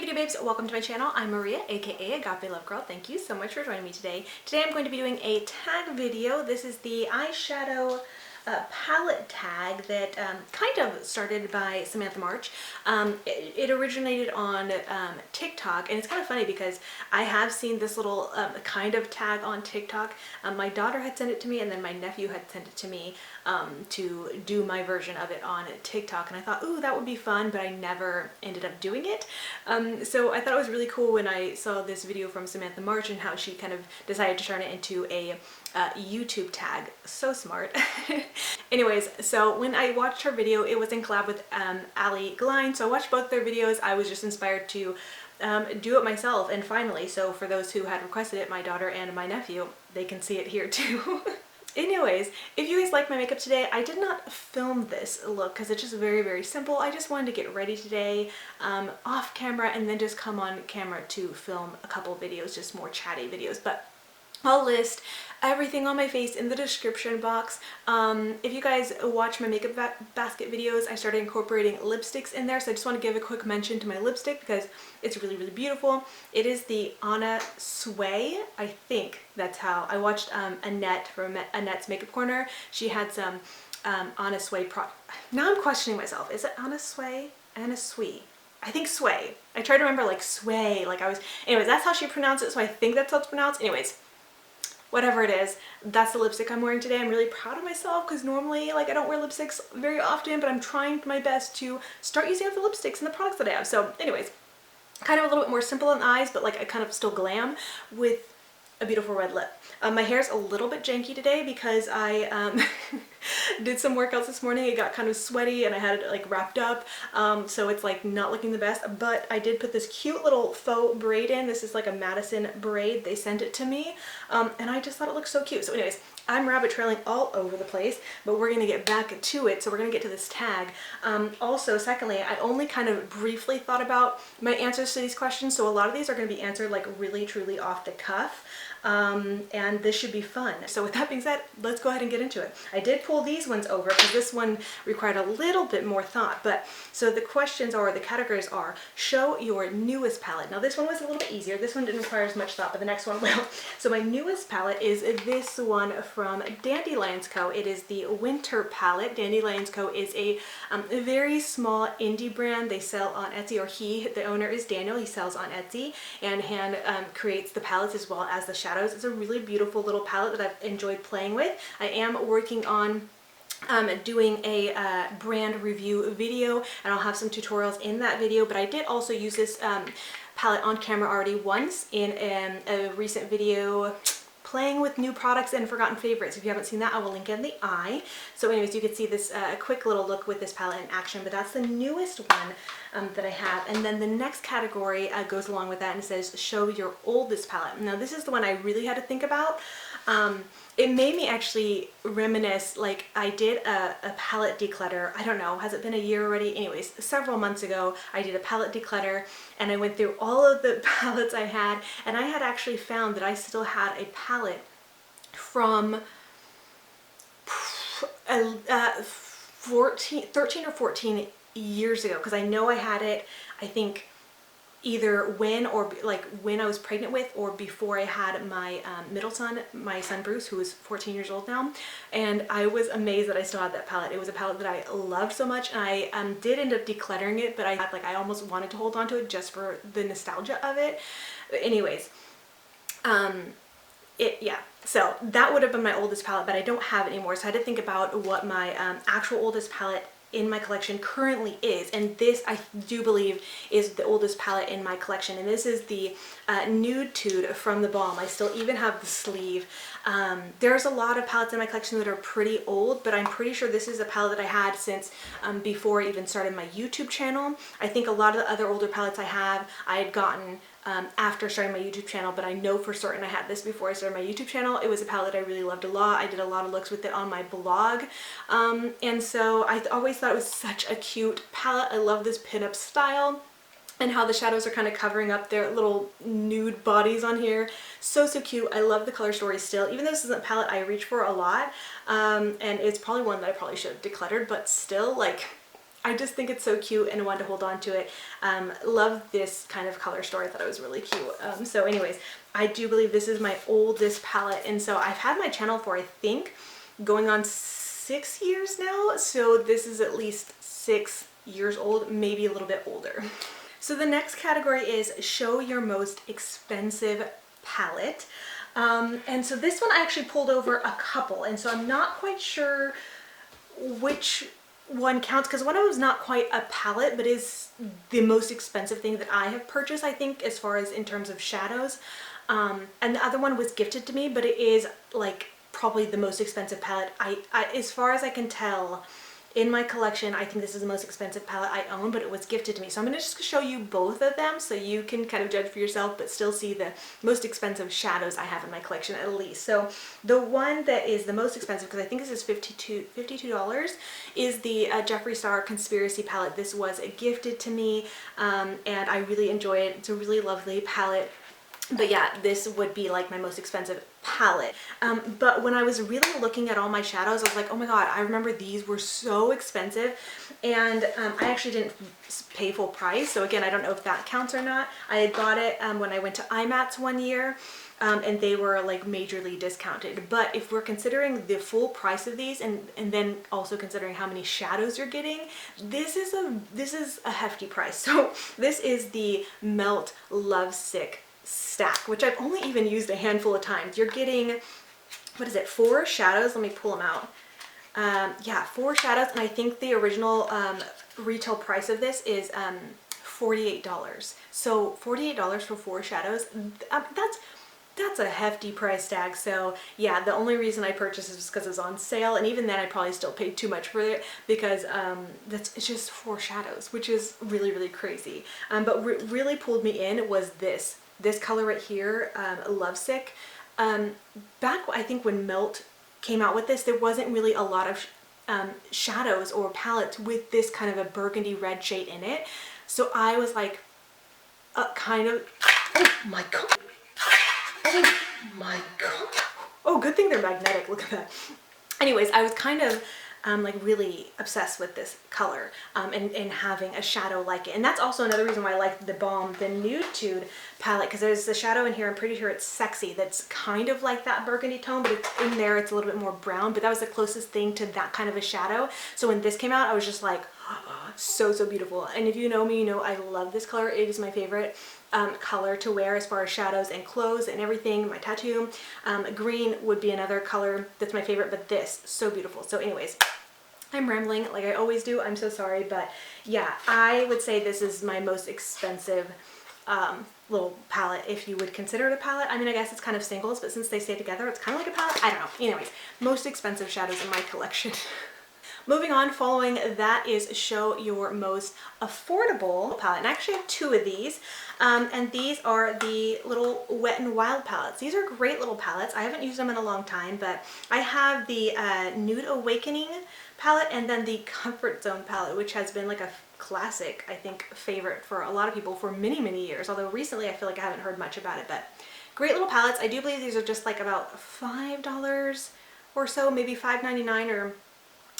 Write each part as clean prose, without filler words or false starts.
beauty babes, welcome to my channel. I'm Maria, aka Agape Love Girl. Thank you so much for joining me today. Today I'm going to be doing a tag video. This is the eyeshadow palette tag that kind of started by Samantha March. It originated on TikTok, and it's kind of funny because I have seen this little kind of tag on TikTok. My daughter had sent it to me, and then my nephew had sent it to me to do my version of it on TikTok, and I thought, ooh, that would be fun, but I never ended up doing it. So I thought it was really cool when I saw this video from Samantha March and how she kind of decided to turn it into a YouTube tag. So smart. Anyways, so when I watched her video, it was in collab with Ali Glein, so I watched both their videos. I was just inspired to do it myself, and finally, so for those who had requested it, my daughter and my nephew, they can see it here too. Anyways, if you guys like my makeup today, I did not film this look because it's just very simple. I just wanted to get ready today off camera and then just come on camera to film a couple videos, just more chatty videos. But I'll list everything on my face in the description box. If you guys watch my makeup basket videos, I started incorporating lipsticks in there, so I just want to give a quick mention to my lipstick because it's really beautiful. It is the Anna Sway. I think that's how I watched Annette from Annette's Makeup Corner. She had some Anna Sway Now I'm questioning myself. Is it Anna Sway? Anna Sway. I think Sway. I tried to remember like Sway, like I was, anyways, that's how she pronounced it, so I think that's how it's pronounced. Anyways, whatever it is, that's the lipstick I'm wearing today. I'm really proud of myself because normally, like, I don't wear lipsticks very often, but I'm trying my best to start using up the lipsticks and the products that I have. So anyways, kind of a little bit more simple in the eyes, but like I kind of still glam with a beautiful red lip. My hair's a little bit janky today because I did some workouts this morning. It got kind of sweaty and I had it like wrapped up, so it's like not looking the best, but I did put this cute little faux braid in. This is like a Madison braid. They sent it to me, and I just thought it looked so cute. So anyways, I'm rabbit trailing all over the place, but we're gonna get back to it. So we're gonna get to this tag. Also, secondly, I only kind of briefly thought about my answers to these questions, so a lot of these are gonna be answered like really truly off the cuff. And this should be fun. So with that being said, let's go ahead and get into it. I did pull these ones over because this one required a little bit more thought, but so the questions are, the categories are, show your newest palette. Now this one was a little bit easier. This one didn't require as much thought, but the next one will. So my newest palette is this one from Dandelions Co. It is the Winter palette. Dandelions Co. is a very small indie brand. They sell on Etsy, or the owner is Daniel. He sells on Etsy and hand creates the palettes as well as the shadows. It's a really beautiful little palette that I've enjoyed playing with. I am working on doing a brand review video, and I'll have some tutorials in that video, but I did also use this palette on camera already once in a recent video playing with new products and forgotten favorites. If you haven't seen that, I will link in the eye. So anyways, you can see this quick little look with this palette in action, but that's the newest one that I have. And then the next category goes along with that and says show your oldest palette. Now this is the one I really had to think about. It made me actually reminisce, like I did a palette declutter. I don't know, has it been a year already? Anyways, several months ago I did a palette declutter and I went through all of the palettes I had, and I had actually found that I still had a palette from 13 or 14 years ago, because I know I had it, I think either when I was pregnant with or before I had my middle son, my son Bruce, who is 14 years old now, and I was amazed that I still had that palette. It was a palette that I loved so much, and I did end up decluttering it, but I almost wanted to hold on to it just for the nostalgia of it. But anyways, yeah, so that would have been my oldest palette, but I don't have it anymore, so I had to think about what my actual oldest palette in my collection currently is, and this I do believe is the oldest palette in my collection, and this is the Nude Tude from the Balm. I still even have the sleeve. There's a lot of palettes in my collection that are pretty old, but I'm pretty sure this is a palette that I had since before I even started my YouTube channel. I think a lot of the other older palettes I had gotten after starting my YouTube channel, but I know for certain I had this before I started my YouTube channel. It was a palette I really loved a lot. I did a lot of looks with it on my blog, and so I always thought it was such a cute palette. I love this pinup style and how the shadows are kind of covering up their little nude bodies on here. So cute. I love the color story still, even though this isn't a palette I reach for a lot, and it's probably one that I probably should have decluttered, but still, like, I just think it's so cute and I wanted to hold on to it. Love this kind of color story. I thought it was really cute. So anyways, I do believe this is my oldest palette, and so I've had my channel for, I think, going on 6 years now. So this is at least 6 years old, maybe a little bit older. So the next category is show your most expensive palette. And so this one I actually pulled over a couple, and so I'm not quite sure which one counts, because one of them is not quite a palette, but is the most expensive thing that I have purchased, I think, as far as in terms of shadows. And the other one was gifted to me, but it is like probably the most expensive palette. I as far as I can tell in my collection, I think this is the most expensive palette I own, but it was gifted to me. So I'm going to just show you both of them so you can kind of judge for yourself, but still see the most expensive shadows I have in my collection at least. So the one that is the most expensive, because I think this is $52, is the Jeffree Star Conspiracy palette. This was gifted to me, and I really enjoy it. It's a really lovely palette. But yeah, this would be like my most expensive palette. But when I was really looking at all my shadows, I was like, oh my god, I remember these were so expensive, and I actually didn't pay full price. So again, I don't know if that counts or not. I had got it when I went to IMATS one year, and they were like majorly discounted. But if we're considering the full price of these, and then also considering how many shadows you're getting, this is a hefty price. So this is the Melt Lovesick stack, which I've only even used a handful of times. You're getting, what is it, 4 shadows? Let me pull them out. Yeah, 4 shadows, and I think the original retail price of this is $48. So $48 for 4 shadows, that's a hefty price tag. So yeah, the only reason I purchased is because it was on sale, and even then I probably still paid too much for it, because it's just 4 shadows, which is really, really crazy. But what really pulled me in was this color right here, Lovesick. Back, I think, when Melt came out with this, there wasn't really a lot of shadows or palettes with this kind of a burgundy red shade in it. So I was like, kind of, oh my god, oh my god, oh, good thing they're magnetic, look at that. Anyways, I was kind of like really obsessed with this color, and having a shadow like it. And that's also another reason why I like the Nude Tude palette, because there's a shadow in here, I'm pretty sure it's Sexy, that's kind of like that burgundy tone, but it's in there, it's a little bit more brown, but that was the closest thing to that kind of a shadow. So when this came out, I was just like, oh, so beautiful. And if you know me, you know I love this color. It is my favorite color to wear as far as shadows and clothes and everything. My tattoo. Green would be another color that's my favorite, but this, so beautiful. So anyways, I'm rambling like I always do. I'm so sorry, but yeah, I would say this is my most expensive little palette, if you would consider it a palette. I mean, I guess it's kind of singles, but since they stay together, it's kind of like a palette. I don't know. Anyways, most expensive shadows in my collection. Moving on, following that is show your most affordable palette. And I actually have 2 of these, and these are the little Wet n Wild palettes. These are great little palettes. I haven't used them in a long time, but I have the Nude Awakening palette and then the Comfort Zone palette, which has been like a classic, I think, favorite for a lot of people for many, many years. Although recently I feel like I haven't heard much about it, but great little palettes. I do believe these are just like about $5 or so, maybe $5.99 or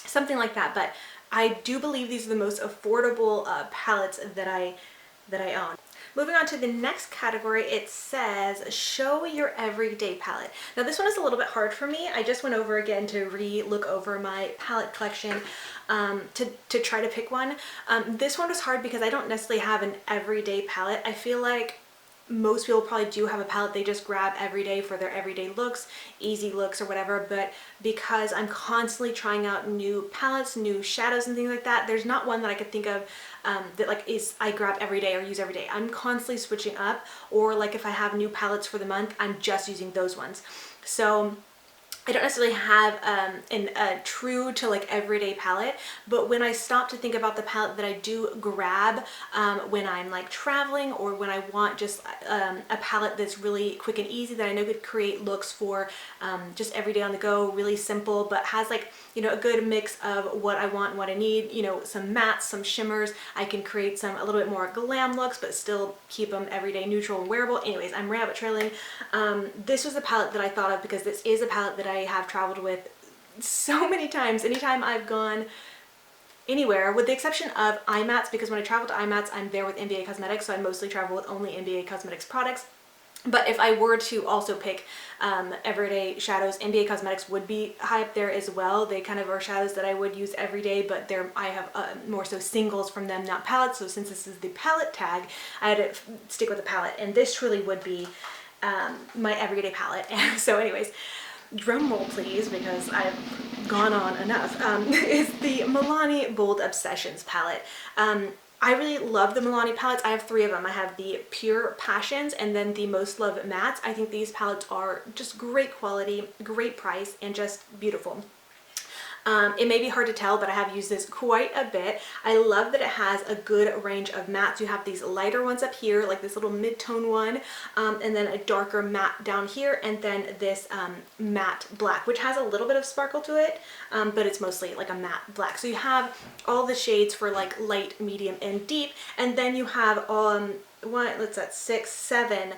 something like that, but I do believe these are the most affordable palettes that I own. Moving on to the next category, it says show your everyday palette. Now this one is a little bit hard for me. I just went over again to look over my palette collection to try to pick one. This one was hard because I don't necessarily have an everyday palette. I feel like most people probably do have a palette they just grab every day for their everyday looks, easy looks or whatever, but because I'm constantly trying out new palettes, new shadows and things like that, there's not one that I could think of that like I grab every day or use every day. I'm constantly switching up, or like if I have new palettes for the month, I'm just using those ones. So I don't necessarily have a true to like everyday palette, but when I stop to think about the palette that I do grab when I'm like traveling, or when I want just a palette that's really quick and easy that I know could create looks for just every day on the go, really simple, but has like, you know, a good mix of what I want and what I need, you know, some mattes, some shimmers. I can create some a little bit more glam looks, but still keep them everyday neutral and wearable. Anyways, I'm rabbit trailing. This was the palette that I thought of because this is a palette that I have traveled with so many times. Anytime I've gone anywhere with the exception of IMATS, because when I travel to IMATS, I'm there with NBA Cosmetics, so I mostly travel with only NBA Cosmetics products. But if I were to also pick everyday shadows, NBA Cosmetics would be high up there as well. They kind of are shadows that I would use every day, but I have more so singles from them, not palettes. So since this is the palette tag, I had to stick with the palette, and this truly would be my everyday palette. And so anyways, drum roll please, because I've gone on enough, is the Milani Bold Obsessions palette. I really love the Milani palettes. I have 3 of them. I have the Pure Passions and then the Most Loved Mattes. I think these palettes are just great quality, great price, and just beautiful. It may be hard to tell, but I have used this quite a bit. I love that it has a good range of mattes. You have these lighter ones up here, like this little mid-tone one, and then a darker matte down here, and then this matte black, which has a little bit of sparkle to it, but it's mostly like a matte black. So you have all the shades for like light, medium, and deep, and then you have what's that, 6, 7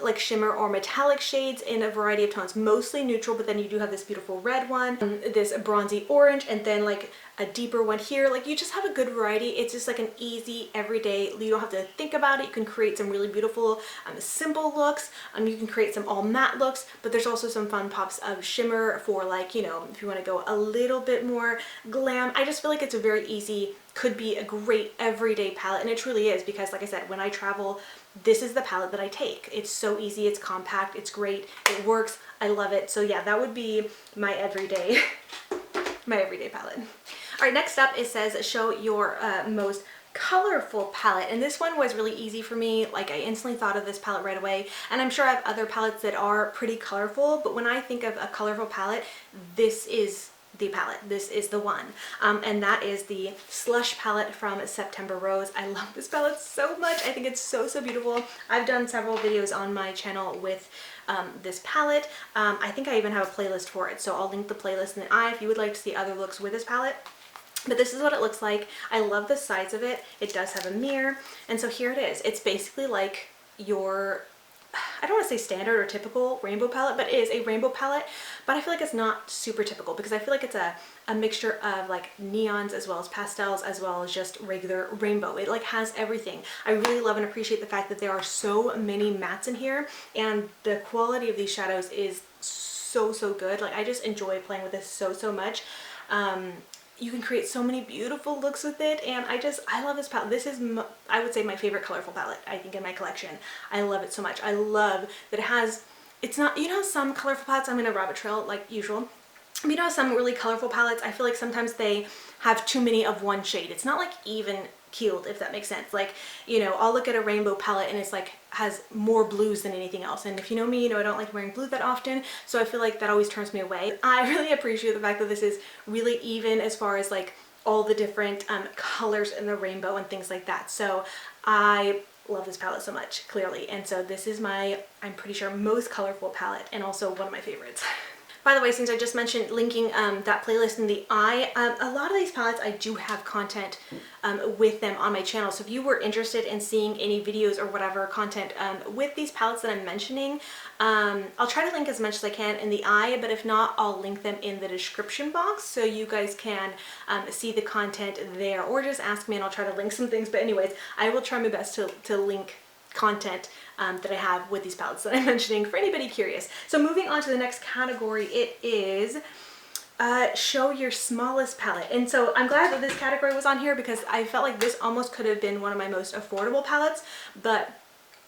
like shimmer or metallic shades in a variety of tones, mostly neutral, but then you do have this beautiful red one, this bronzy orange, and then like a deeper one here. Like you just have a good variety. It's just like an easy everyday, you don't have to think about it. You can create some really beautiful simple looks. You can create some all matte looks, but there's also some fun pops of shimmer for like, you know, if you want to go a little bit more glam. I just feel like it's a very easy, could be a great everyday palette, and it truly is, because like I said, when I travel, this is the palette that I take. It's so easy, it's compact, it's great, it works, I love it. So yeah, that would be my everyday palette. All right, next up it says show your most colorful palette, and this one was really easy for me. Like I instantly thought of this palette right away, and I'm sure I have other palettes that are pretty colorful, but when I think of a colorful palette, this is the palette. This is the one, and that is the Slush palette from September Rose. I love this palette so much. I think it's so beautiful. I've done several videos on my channel with this palette. I think I even have a playlist for it, so I'll link the playlist in the eye if you would like to see other looks with this palette. But this is what it looks like. I love the size of it. It does have a mirror, and so here it is. It's basically like your, I don't want to say standard or typical rainbow palette, but it is a rainbow palette, but I feel like it's not super typical, because I feel like it's a mixture of like neons as well as pastels as well as just regular rainbow. It like has everything. I really love and appreciate the fact that there are so many mattes in here, and the quality of these shadows is so good. Like I just enjoy playing with this so much. You can create so many beautiful looks with it, and I love this palette. This is, I would say, my favorite colorful palette, I think, in my collection. I love it so much. I love that it has, it's not, you know, some colorful palettes, I'm in a rabbit trail like usual. You know, some really colorful palettes, I feel like sometimes they have too many of one shade. It's not like even keeled, if that makes sense. Like, you know, I'll look at a rainbow palette and it's like has more blues than anything else, and if you know me, you know I don't like wearing blue that often, so I feel like that always turns me away. I really appreciate the fact that this is really even as far as like all the different colors in the rainbow and things like that. So I love this palette so much, clearly, and so this is my, I'm pretty sure, most colorful palette, and also one of my favorites. By the way, since I just mentioned linking that playlist in the eye, a lot of these palettes I do have content with them on my channel. So if you were interested in seeing any videos or whatever content with these palettes that I'm mentioning, I'll try to link as much as I can in the eye, but if not, I'll link them in the description box so you guys can see the content there, or just ask me and I'll try to link some things. But anyways, I will try my best to link content that I have with these palettes that I'm mentioning for anybody curious. So moving on to the next category, it is show your smallest palette. And so I'm glad that this category was on here, because I felt like this almost could have been one of my most affordable palettes, but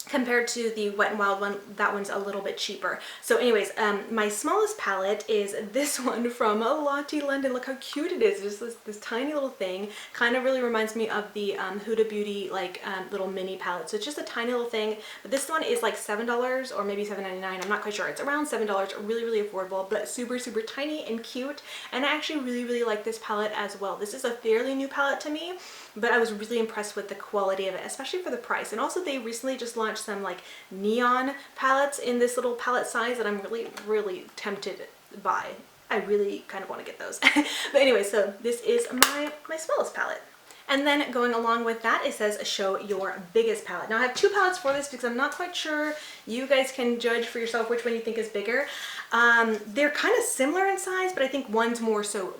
compared to the Wet n Wild one, that one's a little bit cheaper. So anyways, my smallest palette is this one from Lottie London. Look how cute it is. Just this tiny little thing. Kind of really reminds me of the Huda Beauty like little mini palette. So it's just a tiny little thing. But this one is like $7 or maybe $7.99. I'm not quite sure. It's around $7. Really affordable, but super tiny and cute. And I actually really like this palette as well. This is a fairly new palette to me, but I was really impressed with the quality of it, especially for the price. And also they recently just launched some like neon palettes in this little palette size that I'm really tempted by. I really kind of want to get those. But anyway, so this is my smallest palette. And then going along with that, it says show your biggest palette. Now I have 2 palettes for this because I'm not quite sure. You guys can judge for yourself which one you think is bigger. They're kind of similar in size, but I think one's more so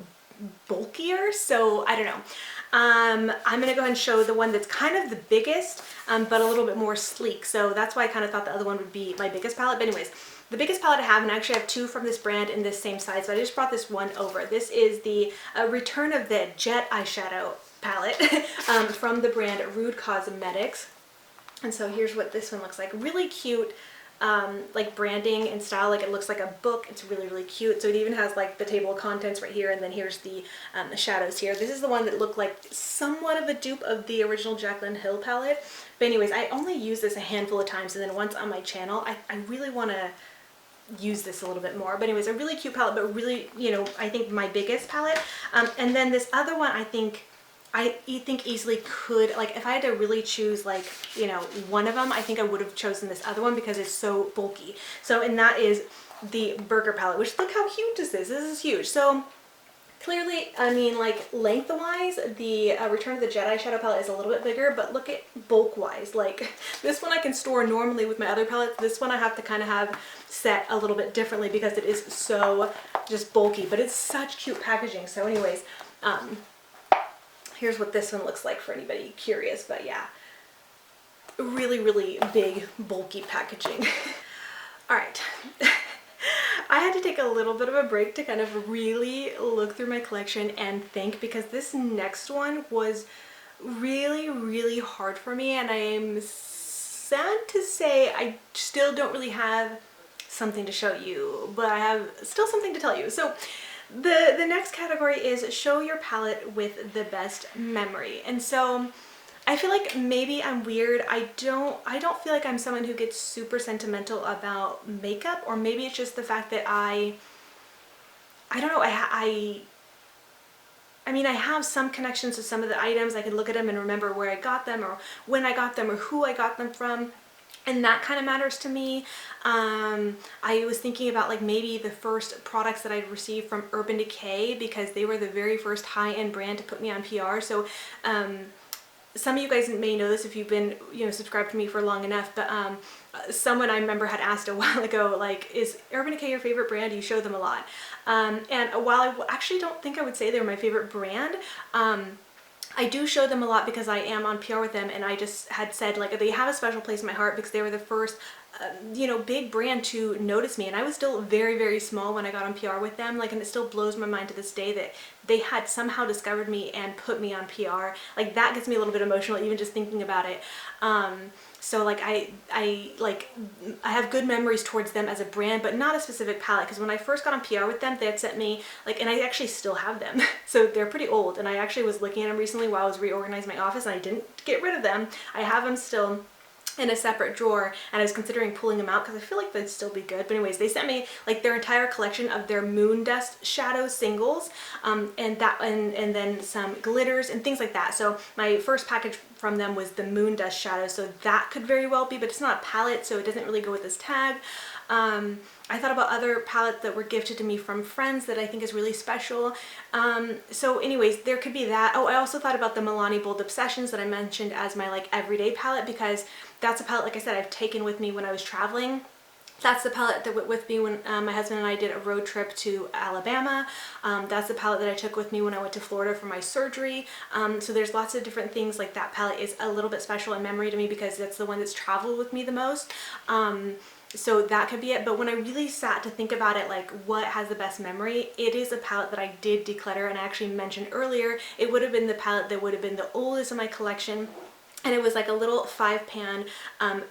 bulkier, so I don't know. I'm gonna go ahead and show the one that's kind of the biggest, but a little bit more sleek. So that's why I kind of thought the other one would be my biggest palette. But anyways, the biggest palette I have, and I actually have two from this brand in this same size, but I just brought this one over. This is the Return of the Jet Eyeshadow Palette from the brand Rude Cosmetics. And so here's what this one looks like. Really cute. Like branding and style, like it looks like a book. It's really, really cute. So it even has like the table of contents right here, and then here's the shadows here. This is the one that looked like somewhat of a dupe of the original Jaclyn Hill palette. But anyways, I only use this a handful of times, and then once on my channel, I really want to use this a little bit more. But anyways, a really cute palette, but really, you know, I think my biggest palette. And then this other one, I think easily could, like if I had to really choose like, you know, one of them, I think I would have chosen this other one because it's so bulky. So, and that is the Burger palette, which look how huge this is. This is huge. So clearly, I mean, like lengthwise, the Return of the Jet Eyeshadow palette is a little bit bigger, but look at bulk-wise. Like this one I can store normally with my other palettes. This one I have to kind of have set a little bit differently because it is so just bulky, but it's such cute packaging. So anyways, here's what this one looks like for anybody curious, but yeah, really, really big, bulky packaging. All right. I had to take a little bit of a break to kind of really look through my collection and think, because this next one was really, really hard for me, and I am sad to say I still don't really have something to show you, but I have still something to tell you. So the next category is show your palette with the best memory. And so I feel like maybe I'm weird. I don't feel like I'm someone who gets super sentimental about makeup, or maybe it's just the fact that I don't know, I mean, I have some connections to some of the items. I can look at them and remember where I got them, or when I got them, or who I got them from. And that kind of matters to me. I was thinking about like maybe the first products that I'd received from Urban Decay, because they were the very first high-end brand to put me on PR. So some of you guys may know this if you've been, you know, subscribed to me for long enough, but someone I remember had asked a while ago, like, is Urban Decay your favorite brand? You show them a lot. And while I actually don't think I would say they're my favorite brand, I do show them a lot because I am on PR with them, and I just had said like they have a special place in my heart because they were the first you know, big brand to notice me, and I was still very, very small when I got on PR with them, like, and it still blows my mind to this day that they had somehow discovered me and put me on PR. Like, that gets me a little bit emotional even just thinking about it. So like I have good memories towards them as a brand, but not a specific palette, because when I first got on PR with them, they had sent me like, and I actually still have them, so they're pretty old, and I actually was looking at them recently while I was reorganizing my office, and I didn't get rid of them. I have them still in a separate drawer, and I was considering pulling them out because I feel like they'd still be good. But anyways, they sent me like their entire collection of their Moon Dust shadow singles, and then some glitters and things like that. So my first package from them was the Moon Dust shadow, so that could very well be, but it's not a palette, so it doesn't really go with this tag. I thought about other palettes that were gifted to me from friends that I think is really special. So anyways, there could be that. Oh, I also thought about the Milani Bold Obsessions that I mentioned as my like everyday palette, because that's a palette, like I said, I've taken with me when I was traveling. That's the palette that went with me when my husband and I did a road trip to Alabama. That's the palette that I took with me when I went to Florida for my surgery. So there's lots of different things, like that palette is a little bit special in memory to me because that's the one that's traveled with me the most. So that could be it. But when I really sat to think about it, like what has the best memory, it is a palette that I did declutter, and I actually mentioned earlier, it would have been the palette that would have been the oldest in my collection. And it was like a little 5-pan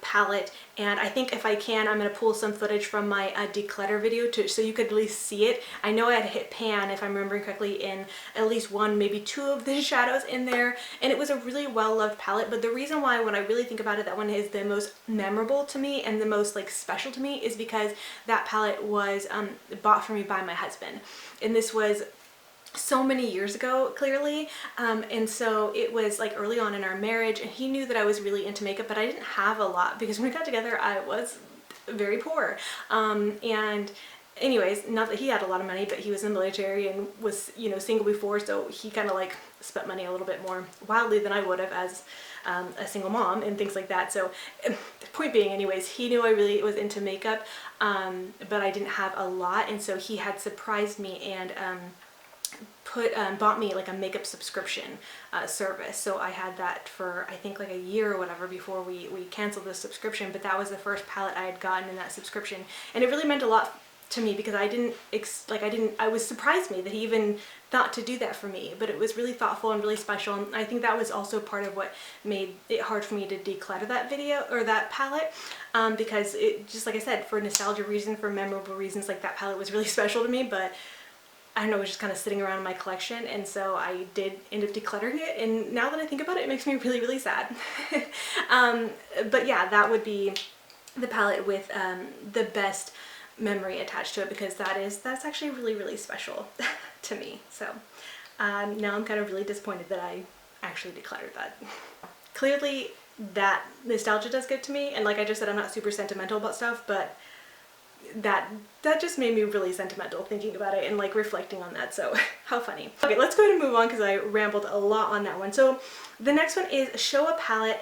palette, and I think if I can, I'm going to pull some footage from my declutter video so you could at least see it. I know I had hit pan, if I'm remembering correctly, in at least one, maybe two of the shadows in there, and it was a really well-loved palette. But the reason why, when I really think about it, that one is the most memorable to me and the most like special to me is because that palette was bought for me by my husband, and this was so many years ago, clearly, and so it was like early on in our marriage, and he knew that I was really into makeup, but I didn't have a lot because when we got together I was very poor, and anyways, not that he had a lot of money, but he was in the military and was, you know, single before, so he kind of like spent money a little bit more wildly than I would have as a single mom and things like that. So the point being, anyways, he knew I really was into makeup, but I didn't have a lot, and so he had surprised me and bought me like a makeup subscription service. So I had that for I think like a year or whatever before we canceled the subscription, but that was the first palette I had gotten in that subscription, and it really meant a lot to me because I was surprised me that he even thought to do that for me, but it was really thoughtful and really special, and I think that was also part of what made it hard for me to declutter that video or that palette, because it, just like I said, for nostalgia reasons, for memorable reasons, like that palette was really special to me, but I don't know, it was just kind of sitting around in my collection, and so I did end up decluttering it, and now that I think about it, it makes me really, really sad. But yeah, that would be the palette with the best memory attached to it, because that's actually really, really special to me. So now I'm kind of really disappointed that I actually decluttered that. Clearly that nostalgia does get to me, and like I just said, I'm not super sentimental about stuff, but that just made me really sentimental thinking about it and like reflecting on that, so how funny. Okay, let's go ahead and move on because I rambled a lot on that one. So the next one is show a palette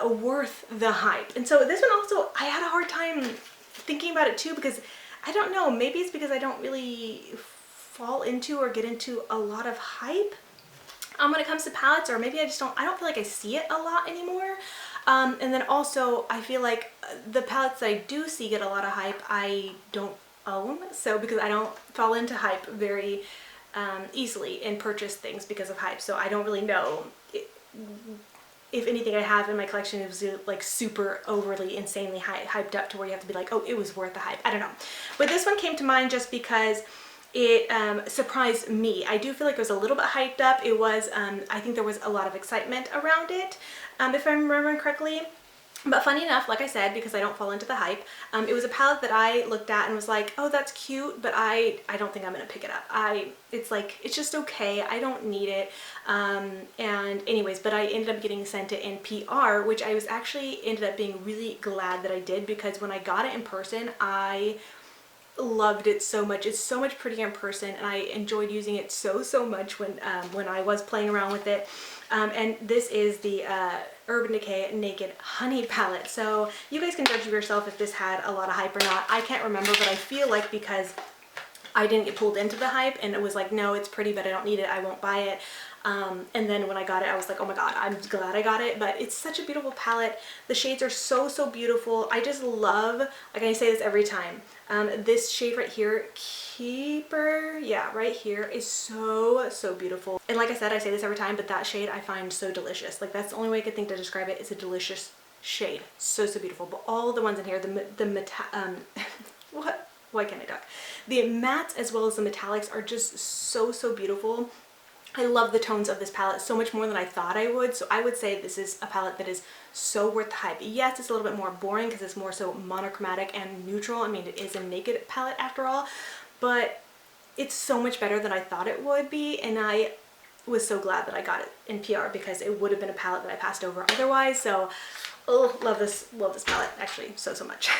worth the hype. And so this one also, I had a hard time thinking about it too, because I don't know, maybe it's because I don't really fall into or get into a lot of hype when it comes to palettes, or maybe I don't feel like I see it a lot anymore. And then also I feel like the palettes that I do see get a lot of hype, I don't own, so because I don't fall into hype very easily and purchase things because of hype, so I don't really know if anything I have in my collection is like super overly insanely hyped up to where you have to be like, oh, it was worth the hype. I don't know, but this one came to mind just because it surprised me. I do feel like it was a little bit hyped up. It was, I think there was a lot of excitement around it, if I'm remembering correctly. But funny enough, like I said, because I don't fall into the hype, it was a palette that I looked at and was like, oh, that's cute, but I don't think I'm gonna pick it up. It's like, it's just okay, I don't need it. And anyways, but I ended up getting sent it in PR, which I was actually ended up being really glad that I did, because when I got it in person, I loved it so much. It's so much prettier in person, and I enjoyed using it so much when I was playing around with it. And this is the Urban Decay Naked Honey palette. So you guys can judge for yourself if this had a lot of hype or not. I can't remember, but I feel like because I didn't get pulled into the hype and it was like, no, it's pretty, but I don't need it, I won't buy it. And then when I got it, I was like, oh my god, I'm glad I got it. But it's such a beautiful palette. The shades are so beautiful. I just love, like I say this every time, this shade right here, Keeper, yeah, right here, is so beautiful. And like I said, I say this every time, but that shade I find so delicious. Like, that's the only way I could think to describe it. It's a delicious shade. So beautiful. But all the ones in here, what? Why can't I talk? The mattes as well as the metallics are just so beautiful. I love the tones of this palette so much more than I thought I would. So I would say this is a palette that is so worth the hype. Yes, it's a little bit more boring because it's more so monochromatic and neutral. I mean, it is a naked palette after all, but it's so much better than I thought it would be, and I was so glad that I got it in PR because it would have been a palette that I passed over otherwise. So, oh, love this palette actually so much.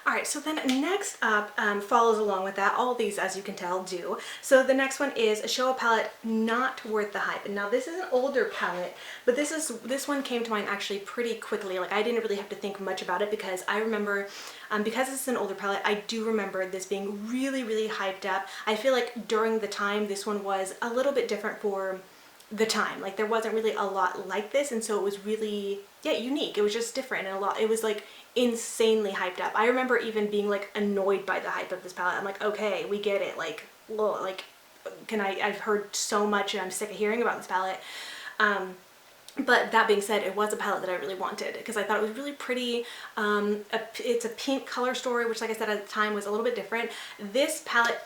Alright, so then next up follows along with that. All of these, as you can tell, do. So the next one is show a palette not worth the hype. And now this is an older palette, but this one came to mind actually pretty quickly. Like, I didn't really have to think much about it because I remember, because this is an older palette, I do remember this being really hyped up. I feel like during the time this one was a little bit different for the time. Like, there wasn't really a lot like this, and so it was really, yeah, unique. It was just different, and it was like insanely hyped up. I remember even being like annoyed by the hype of this palette. I'm like, okay, we get it. Like, well, like, I've heard so much and I'm sick of hearing about this palette. But that being said, it was a palette that I really wanted because I thought it was really pretty. It's a pink color story, which, like I said, at the time was a little bit different. This palette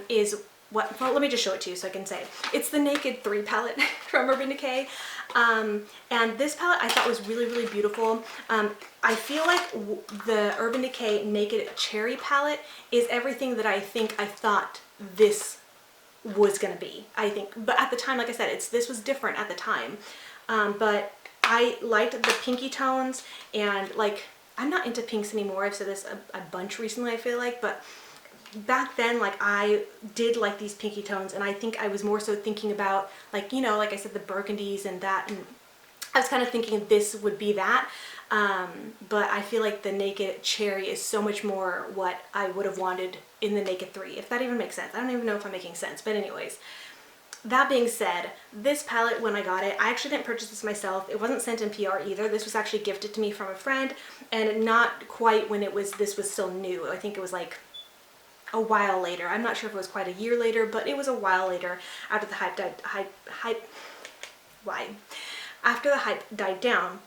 is what, well, let me just show it to you so I can say. It's the Naked 3 palette from Urban Decay. And this palette I thought was really beautiful. I feel like the Urban Decay Naked Cherry palette is everything that I thought this was gonna be, I think. But at the time, like I said, this was different at the time. But I liked the pinky tones, and like, I'm not into pinks anymore. I've said this a bunch recently, I feel like, but back then, like, I did like these pinky tones, and I think I was more so thinking about, like, you know, like I said, the burgundies and that, and I was kind of thinking this would be that. But I feel like the Naked Cherry is so much more what I would have wanted in the Naked 3, if that even makes sense. I don't even know if I'm making sense, but anyways. that being said, this palette, when I got it, I actually didn't purchase this myself. It wasn't sent in PR either. This was actually gifted to me from a friend, and not quite when this was still new. I think it was like a while later. I'm not sure if it was quite a year later, but it was a while later after the hype died down.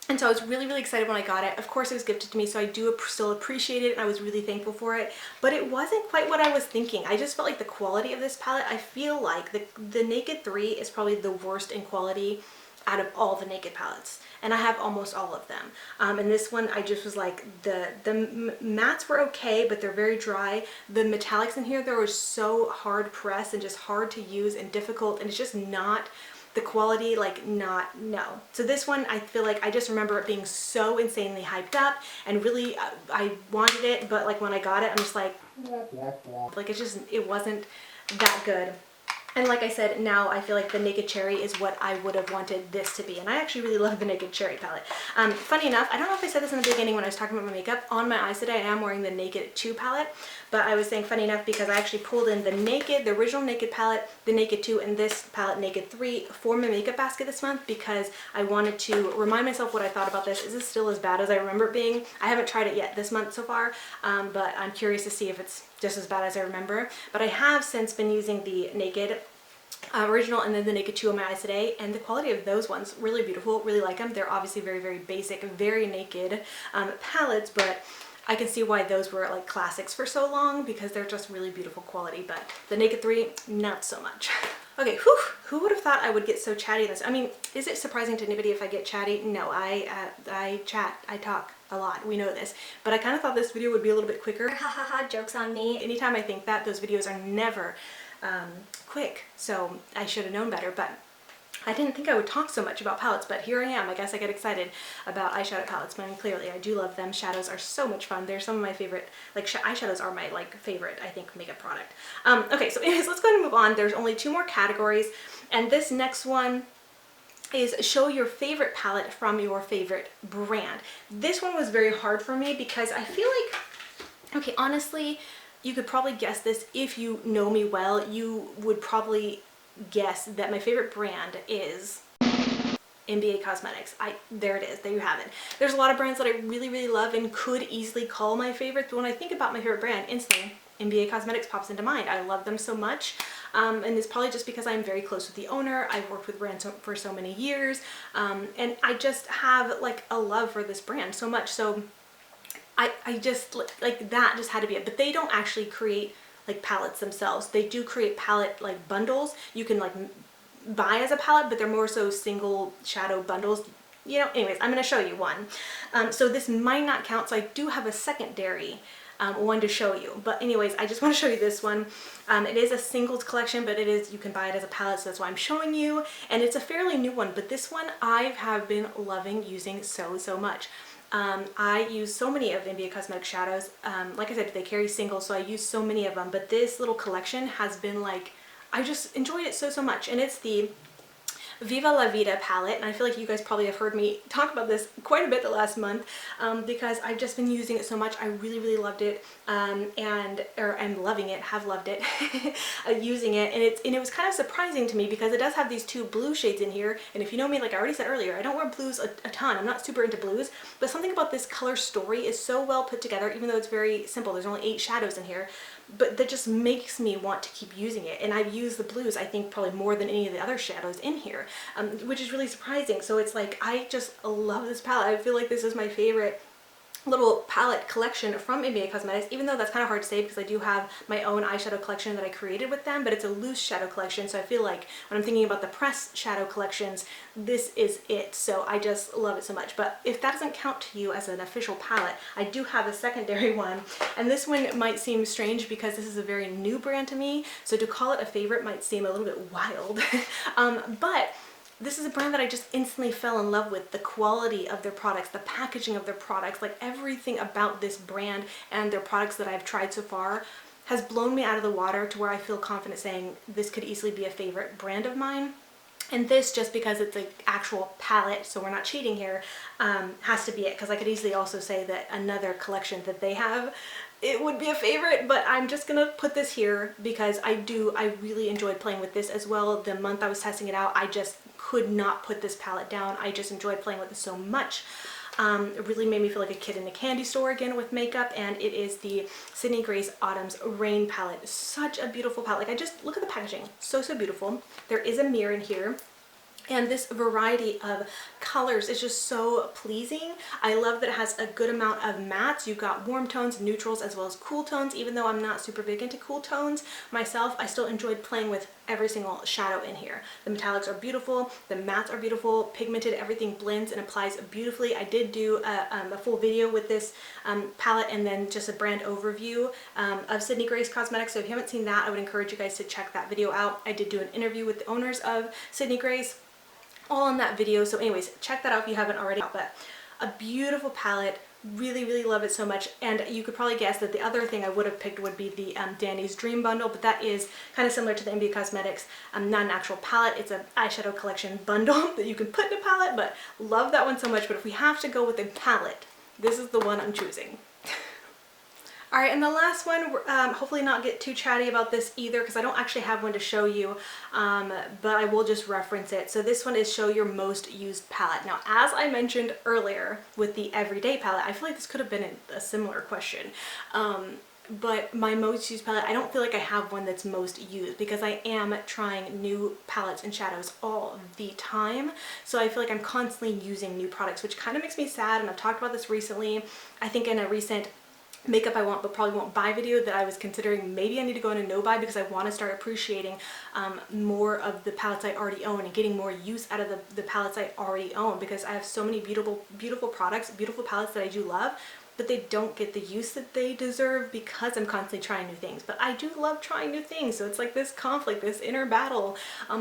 And so I was really, really excited when I got it. Of course, it was gifted to me, so I do still appreciate it, and I was really thankful for it. But it wasn't quite what I was thinking. I just felt like the quality of this palette, I feel like the Naked 3 is probably the worst in quality out of all the Naked palettes. And I have almost all of them. And this one, I just was like, the mattes were okay, but they're very dry. The metallics in here, they were so hard pressed and just hard to use and difficult, and it's just not the quality, like no. So this one, I feel like I just remember it being so insanely hyped up, and really I wanted it, but like when I got it, I'm just like it wasn't that good. And like I said, now I feel like the Naked Cherry is what I would have wanted this to be. And I actually really love the Naked Cherry palette. Funny enough, I don't know if I said this in the beginning when I was talking about my makeup. On my eyes today, I am wearing the Naked 2 palette. But I was saying funny enough because I actually pulled in the original Naked palette, the Naked 2, and this palette, Naked 3, for my makeup basket this month because I wanted to remind myself what I thought about this. Is this still as bad as I remember it being? I haven't tried it yet this month so far, but I'm curious to see if it's just as bad as I remember. But I have since been using the Naked original and then the Naked 2 on my eyes today, and the quality of those ones, really beautiful, really like them. They're obviously very, very basic, very naked palettes, but I can see why those were like classics for so long because they're just really beautiful quality. But the Naked 3, not so much. Okay, who would have thought I would get so chatty in this? I mean, is it surprising to anybody if I get chatty? No, I chat, I talk a lot, we know this. But I kind of thought this video would be a little bit quicker. Ha ha ha, joke's on me. Anytime I think that, those videos are never quick, so I should have known better. But I didn't think I would talk so much about palettes, but here I am. I guess I get excited about eyeshadow palettes, but clearly I do love them. Shadows are so much fun. They're some of my favorite, like eyeshadows are my favorite, I think, makeup product. Okay, so anyways, let's go ahead and move on. There's only 2 more categories, and this next one is show your favorite palette from your favorite brand. This one was very hard for me because I feel like, okay, honestly, you could probably guess this if you know me well. You would probably guess that my favorite brand is NBA Cosmetics. There it is, there you have it. There's a lot of brands that I really, really love and could easily call my favorites, but when I think about my favorite brand, instantly NBA Cosmetics pops into mind. I love them so much, and it's probably just because I'm very close with the owner. I've worked with brands for so many years, and I just have like a love for this brand so much. So I just, like, that just had to be it. But they don't actually create like palettes themselves. They do create palette like bundles. You can like buy as a palette, but they're more so single shadow bundles. You know, anyways, I'm going to show you one. So this might not count, so I do have a secondary one to show you. But anyways, I just want to show you this one. It is a singles collection, but you can buy it as a palette, so that's why I'm showing you. And it's a fairly new one, but this one I have been loving using so much. I use so many of NBA Cosmetics shadows. Like I said, they carry singles, so I use so many of them, but this little collection has been like, I just enjoyed it so much. And it's the Viva La Vida palette, and I feel like you guys probably have heard me talk about this quite a bit the last month because I've just been using it so much. I really loved it, I'm loving it, have loved it, using it, and it was kind of surprising to me because it does have these 2 blue shades in here, and if you know me, like I already said earlier, I don't wear blues a ton. I'm not super into blues, but something about this color story is so well put together, even though it's very simple. There's only 8 shadows in here, but that just makes me want to keep using it. And I've used the blues, I think, probably more than any of the other shadows in here, which is really surprising. So it's like, I just love this palette. I feel like this is my favorite little palette collection from NBA Cosmetics, even though that's kind of hard to say because I do have my own eyeshadow collection that I created with them, but it's a loose shadow collection, so I feel like when I'm thinking about the press shadow collections, this is it. So I just love it so much. But if that doesn't count to you as an official palette, I do have a secondary one, and this one might seem strange because this is a very new brand to me, so to call it a favorite might seem a little bit wild, but this is a brand that I just instantly fell in love with. The quality of their products, the packaging of their products, like everything about this brand and their products that I've tried so far has blown me out of the water to where I feel confident saying this could easily be a favorite brand of mine. And this, just because it's an actual palette, so we're not cheating here, has to be it, because I could easily also say that another collection that they have it would be a favorite, but I'm just gonna put this here because I really enjoyed playing with this as well. The month I was testing it out, I just could not put this palette down. I just enjoyed playing with it so much. It really made me feel like a kid in a candy store again with makeup, and it is the Sydney Grace Autumn's Rain palette. Such a beautiful palette. Like, I just look at the packaging, so beautiful. There is a mirror in here. And this variety of colors is just so pleasing. I love that it has a good amount of mattes. You've got warm tones, neutrals, as well as cool tones. Even though I'm not super big into cool tones myself, I still enjoyed playing with every single shadow in here. The metallics are beautiful, the mattes are beautiful, pigmented, everything blends and applies beautifully. I did do a full video with this palette and then just a brand overview of Sydney Grace Cosmetics. So if you haven't seen that, I would encourage you guys to check that video out. I did do an interview with the owners of Sydney Grace, all in that video. So anyways, check that out if you haven't already. But a beautiful palette, really love it so much. And you could probably guess that the other thing I would have picked would be the Danny's Dream Bundle, but that is kind of similar to the MBA Cosmetics, not an actual palette. It's an eyeshadow collection bundle that you can put in a palette, but love that one so much. But if we have to go with a palette, this is the one I'm choosing. Alright, and the last one, hopefully not get too chatty about this either because I don't actually have one to show you, but I will just reference it. So this one is Show Your Most Used Palette. Now, as I mentioned earlier with the Everyday Palette, I feel like this could have been a similar question. But my most used palette, I don't feel like I have one that's most used because I am trying new palettes and shadows all the time. So I feel like I'm constantly using new products, which kind of makes me sad, and I've talked about this recently. I think in a recent makeup I want but probably won't buy video that I was considering maybe I need to go in a no buy because I want to start appreciating more of the palettes I already own and getting more use out of the palettes I already own, because I have so many beautiful products, beautiful palettes that I do love, but they don't get the use that they deserve because I'm constantly trying new things. But I do love trying new things, so it's like this conflict, this inner battle,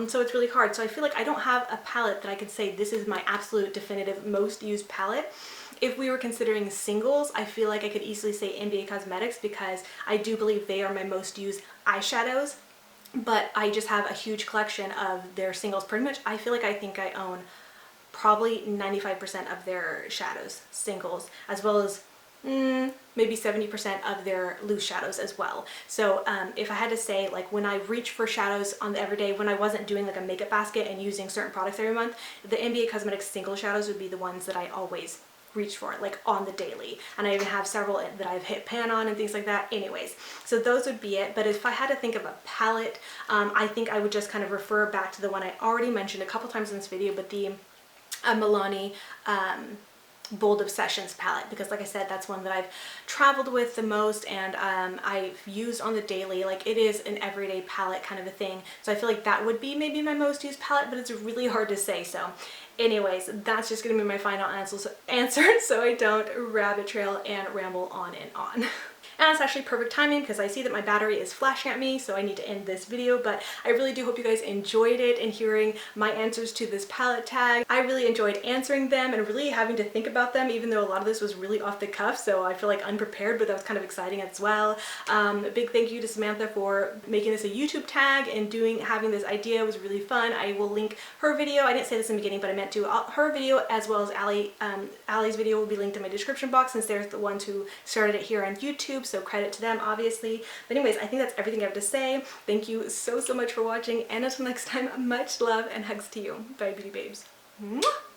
so it's really hard. So I feel like I don't have a palette that I could say this is my absolute definitive most used palette. If we were considering singles, I feel like I could easily say NBA Cosmetics because I do believe they are my most used eyeshadows, but I just have a huge collection of their singles. Pretty much, I feel like I think I own probably 95% of their shadows, singles, as well as maybe 70% of their loose shadows as well. So if I had to say, like, when I reach for shadows on the everyday, when I wasn't doing like a makeup basket and using certain products every month, the NBA Cosmetics single shadows would be the ones that I always reach for, like on the daily. And I even have several that I've hit pan on and things like that. Anyways, so those would be it. But if I had to think of a palette, I think I would just kind of refer back to the one I already mentioned a couple times in this video, but the Milani Bold Obsessions palette, because like I said, that's one that I've traveled with the most and I've used on the daily. Like, it is an everyday palette kind of a thing, so I feel like that would be maybe my most used palette, but it's really hard to say. So anyways, that's just gonna be my final answer so I don't rabbit trail and ramble on and on. And it's actually perfect timing because I see that my battery is flashing at me, so I need to end this video. But I really do hope you guys enjoyed it and hearing my answers to this palette tag. I really enjoyed answering them and really having to think about them, even though a lot of this was really off the cuff, so I feel like unprepared, but that was kind of exciting as well. A big thank you to Samantha for making this a YouTube tag and having this idea. It was really fun. I will link her video. I didn't say this in the beginning, but I meant to. Her video as well as Allie's video will be linked in my description box since they're the ones who started it here on YouTube. So credit to them, obviously. But anyways, I think that's everything I have to say. Thank you so much for watching, and until next time, much love and hugs to you. Bye, beauty babes. Mwah!